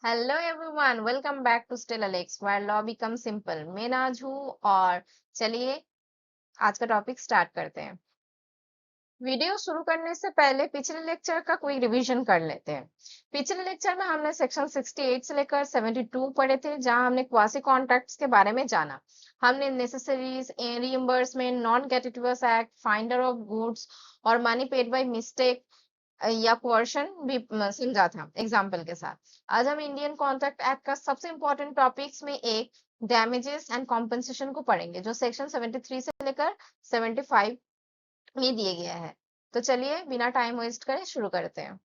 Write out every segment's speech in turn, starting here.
Hello everyone, welcome back to still Alex where law become simple. मैं नाज हूँ और चलिए आज का टॉपिक स्टार्ट करते हैं। वीडियो शुरू करने से पहले पिछले लेक्चर का कोई रिवीजन कर लेते हैं। पिछले लेक्चर में हमने सेक्शन 68 से लेकर 72 पढ़े थे, जहां हमने क्वासी कॉन्ट्रैक्ट्स के बारे में जाना। हमने necessaries, reimbursement, non gratuitous act, finder of goods और मनी पेड बाय मिस्टेक या कोर्शन भी समझा था एग्जाम्पल के साथ। आज हम इंडियन कॉन्ट्रैक्ट एक्ट का सबसे इंपॉर्टेंट टॉपिक्स में एक डैमेजेस एंड कॉम्पेंसेशन को पढ़ेंगे, जो सेक्शन 73 से लेकर 75 में दिए गया है। तो चलिए बिना टाइम वेस्ट करे शुरू करते हैं।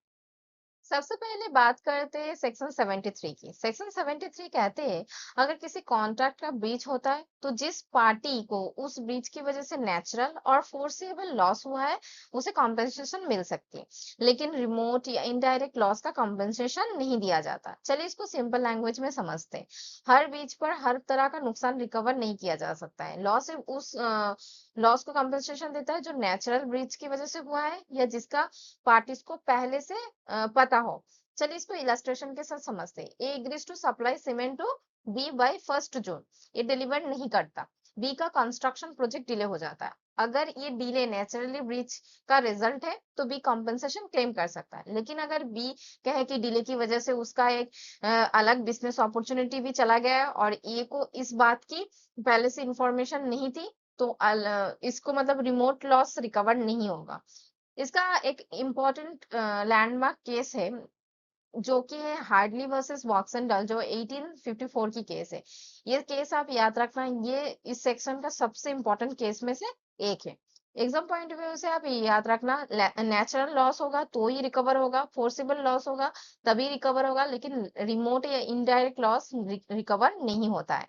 सबसे पहले बात करते हैं सेक्शन 73 की। सेक्शन 73 कहते हैं, अगर किसी कॉन्ट्रैक्ट का ब्रीच होता है तो जिस पार्टी को उस ब्रीच की वजह से नेचुरल और फोर्सेबल लॉस हुआ है उसे कॉम्पेंसेशन मिल सकती है, लेकिन रिमोट या इनडायरेक्ट लॉस का कॉम्पेंसेशन नहीं दिया जाता। चलिए इसको सिंपल लैंग्वेज में समझते हैं। हर ब्रीच पर हर तरह का नुकसान रिकवर नहीं किया जा सकता है। लॉस सिर्फ उस लॉस को कॉम्पेंसेशन देता है जो नेचुरल ब्रीच की वजह से हुआ है या जिसका पार्टीज को पहले से पता हो। चलिए इसको इलस्ट्रेशन के साथ समझते हैं। A agrees to supply cement to B by 1 June. ये डिलीवर नहीं करता, बी का कंस्ट्रक्शन प्रोजेक्ट डिले हो जाता है। अगर ये डिले नेचुरली ब्रीच का रिजल्ट है तो बी कॉम्पेंसेशन क्लेम कर सकता है, लेकिन अगर बी कहे कि डिले की वजह से उसका एक अलग बिजनेस अपॉर्चुनिटी भी चला गया है और ए को इस बात की पहले से इंफॉर्मेशन नहीं थी, तो इसको मतलब रिमोट लॉस रिकवर नहीं होगा। इसका एक इम्पोर्टेंट लैंडमार्क केस है जो कि है हार्डली वर्सेस वॉक्सनडल, जो 1854 की केस है। ये केस आप याद रखना, ये इस सेक्शन का सबसे इम्पोर्टेंट केस में से एक है। एग्जाम पॉइंट ऑफ व्यू से आप ये याद रखना, नेचुरल लॉस होगा तो ही रिकवर होगा, फोर्सिबल लॉस होगा तभी रिकवर होगा, लेकिन रिमोट या इनडायरेक्ट लॉस रिकवर नहीं होता है।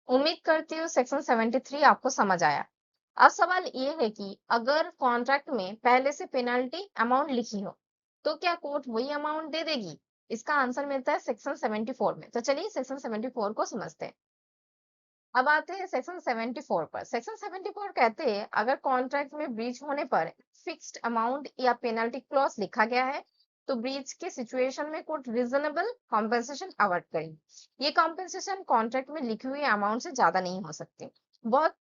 उम्मीद करती हूँ सेक्शन 73 आपको समझ आया। अब सवाल ये है कि अगर कॉन्ट्रैक्ट में पहले से पेनल्टी अमाउंट लिखी हो तो क्या कोर्ट वही अमाउंट दे देगी? इसका आंसर मिलता है सेक्शन 74 में। तो चलिए सेक्शन 74 को समझते हैं। अब आते हैं सेक्शन 74 पर। सेक्शन 74 कहते हैं, अगर कॉन्ट्रैक्ट में ब्रीच होने पर फिक्स्ड अमाउंट या पेनल्टी क्लॉज लिखा गया है तो ब्रीच के सिचुएशन में कोर्ट रीजनेबल कॉम्पेंसेशन अवार्ड करेगी। ये कॉम्पेंसेशन कॉन्ट्रैक्ट में लिखी हुई अमाउंट से ज्यादा नहीं हो सकती। बहुत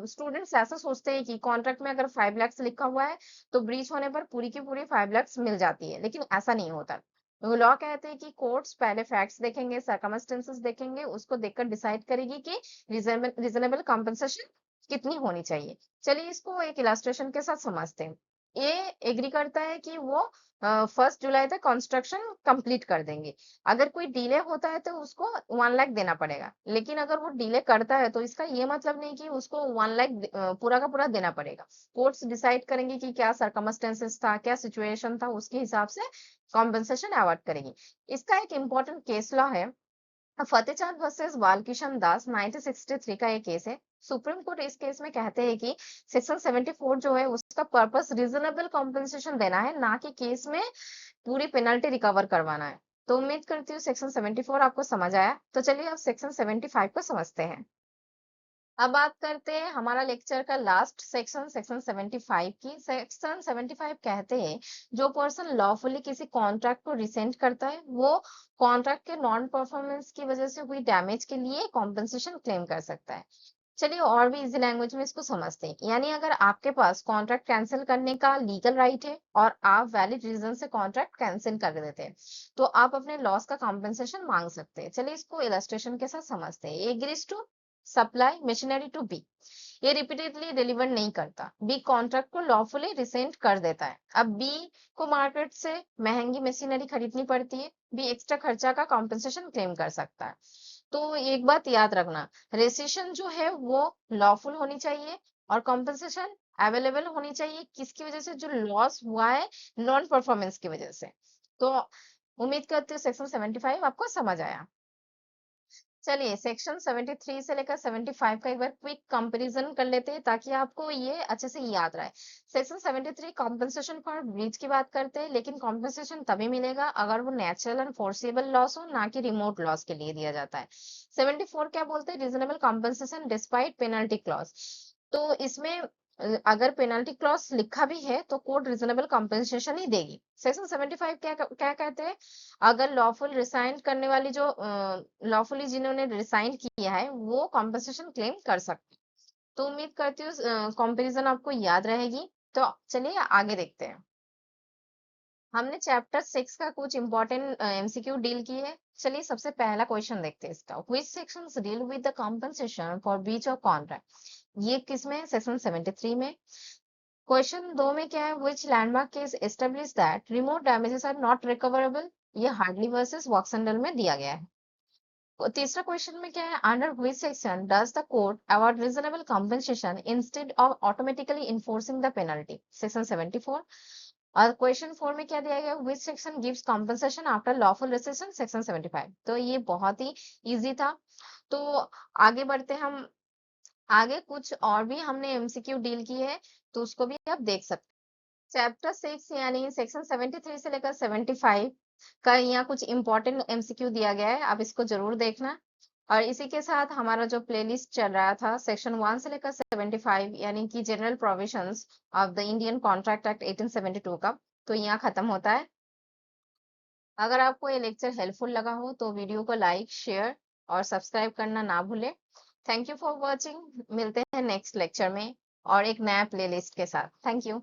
स्टूडेंट्स ऐसा सोचते हैं कि कॉन्ट्रैक्ट में अगर 5 लाख लिखा हुआ है तो ब्रीच होने पर पूरी की पूरी 5 लाख मिल जाती है, लेकिन ऐसा नहीं होता। लॉ कहते हैं कि कोर्ट्स पहले फैक्ट्स देखेंगे, सर्कमस्टेंसेस देखेंगे, उसको देखकर डिसाइड करेगी कि रीजनेबल कॉम्पेंसेशन कितनी होनी चाहिए। चलिए इसको एक इलास्ट्रेशन के साथ समझते हैं। ये एग्री करता है कि वो 1 जुलाई तक कंस्ट्रक्शन कंप्लीट कर देंगे। अगर कोई डिले होता है तो उसको 1 लाख देना पड़ेगा, लेकिन अगर वो डिले करता है तो इसका ये मतलब नहीं कि उसको 1 लाख पूरा का पूरा देना पड़ेगा। कोर्ट्स डिसाइड करेंगे कि क्या सर्कमस्टेंसेस था, क्या सिचुएशन था, उसके हिसाब से कॉम्पेंसेशन अवार्ड करेगी। इसका एक इम्पोर्टेंट केस लॉ है, फतेहचांद वर्सेस बालकिशन दास 1963 का ये केस है। सुप्रीम कोर्ट इस केस में कहते हैं कि सेक्शन 74 जो है उसका पर्पस रीजनेबल कॉम्पेंसेशन देना है, ना कि केस में पूरी पेनल्टी रिकवर करवाना है। तो उम्मीद करती हूँ सेक्शन 74 आपको समझ आया। तो चलिए अब सेक्शन 75 को समझते हैं। अब बात करते हैं हमारा लेक्चर का लास्ट सेक्शन, सेक्शन 75 की। सेक्शन 75 कहते हैं, जो पर्सन लॉफुली किसी कॉन्ट्रैक्ट को रिसेंट करता है वो कॉन्ट्रैक्ट के नॉन परफॉर्मेंस की वजह से हुई डैमेज के लिए कॉम्पेंसेशन क्लेम कर सकता है। चलिए और भी इजी लैंग्वेज में इसको समझते हैं। यानी अगर आपके पास कॉन्ट्रैक्ट कैंसिल करने का लीगल राइट है और आप वैलिड रीजन से कॉन्ट्रैक्ट कैंसिल कर देते हैं तो आप अपने लॉस का कॉम्पेंसेशन मांग सकते हैं। चलिए इसको इलस्ट्रेशन के साथ समझते हैं। Agrees to supply machinery to B. ये रिपीटेडली डिलीवर नहीं करता, बी कॉन्ट्रैक्ट को लॉफुली रिसेंट कर देता है। अब बी को मार्केट से महंगी मशीनरी खरीदनी पड़ती है, बी एक्स्ट्रा खर्चा का कॉम्पेंसेशन क्लेम कर सकता है। तो एक बात याद रखना, रेसिशन जो है वो लॉफुल होनी चाहिए और कॉम्पेंसेशन अवेलेबल होनी चाहिए, किसकी वजह से? जो लॉस हुआ है नॉन परफॉर्मेंस की वजह से। तो उम्मीद करती हूँ सेक्शन 75 आपको समझ आया। चलिए सेक्शन 73 से लेकर 75 का एक बार क्विक कंपैरिजन कर लेते हैं ताकि आपको ये अच्छे से याद रहे। सेक्शन 73 कॉम्पेंसेशन फॉर ब्रीच की बात करते हैं, लेकिन कॉम्पेंसेशन तभी मिलेगा अगर वो नेचुरल एंड फोर्सेबल लॉस हो, ना कि रिमोट लॉस के लिए दिया जाता है। 74 क्या बोलते हैं? Reasonable compensation despite penalty clause. तो इसमें अगर पेनल्टी क्लॉज लिखा भी है तो कोर्ट रीजनेबल कंपेंसेशन ही देगी। सेक्शन 75 क्या कहते हैं, अगर लॉफुल रिसाइन करने वाली जो लॉफुली जिन्होंने रिसाइन किया है वो कंपेंसेशन क्लेम कर सकते हैं। तो उम्मीद करती हूँ कंपैरिजन आपको याद रहेगी। तो चलिए आगे देखते हैं। हमने चैप्टर 6 का कुछ इंपॉर्टेंट एमसीक्यू डील किए हैं। चलिए सबसे पहला क्वेश्चन देखते हैं इसका। Which sections deal with the compensation for breach of contract? ये किस में है? सेक्शन 73 में। क्वेश्चन 2 में क्या है? Which landmark case establish that remote damages are not recoverable? ये हार्डली वर्सेस वॉक्संडल में दिया गया है। तीसरा क्वेश्चन में क्या है? Under which section does the court award reasonable compensation instead of automatically enforcing the penalty? Section 74। और क्वेश्चन 4 में क्या दिया गया? Which section gives compensation after lawful rescission? Section 75। तो ये बहुत ही इजी था। तो आगे बढ़ते हैं हम। आगे कुछ और भी हमने एमसीक्यू डील की है, तो उसको भी आप देख सकते हैं। चैप्टर 6 यानी सेक्शन 73 से लेकर 75 का यहाँ कुछ इंपॉर्टेंट एमसीक्यू दिया गया है, आप इसको जरूर देखना। और इसी के साथ हमारा जो प्लेलिस्ट चल रहा था सेक्शन 1 से लेकर 75 यानी कि general provisions of the Indian contract act 1872 का, तो यहाँ खत्म होता है। अगर आपको ये लेक्चर हेल्पफुल लगा हो तो वीडियो को लाइक, शेयर और सब्सक्राइब करना ना भूलें। Thank you for watching. मिलते हैं नेक्स्ट लेक्चर में और एक नया प्लेलिस्ट के साथ। Thank you.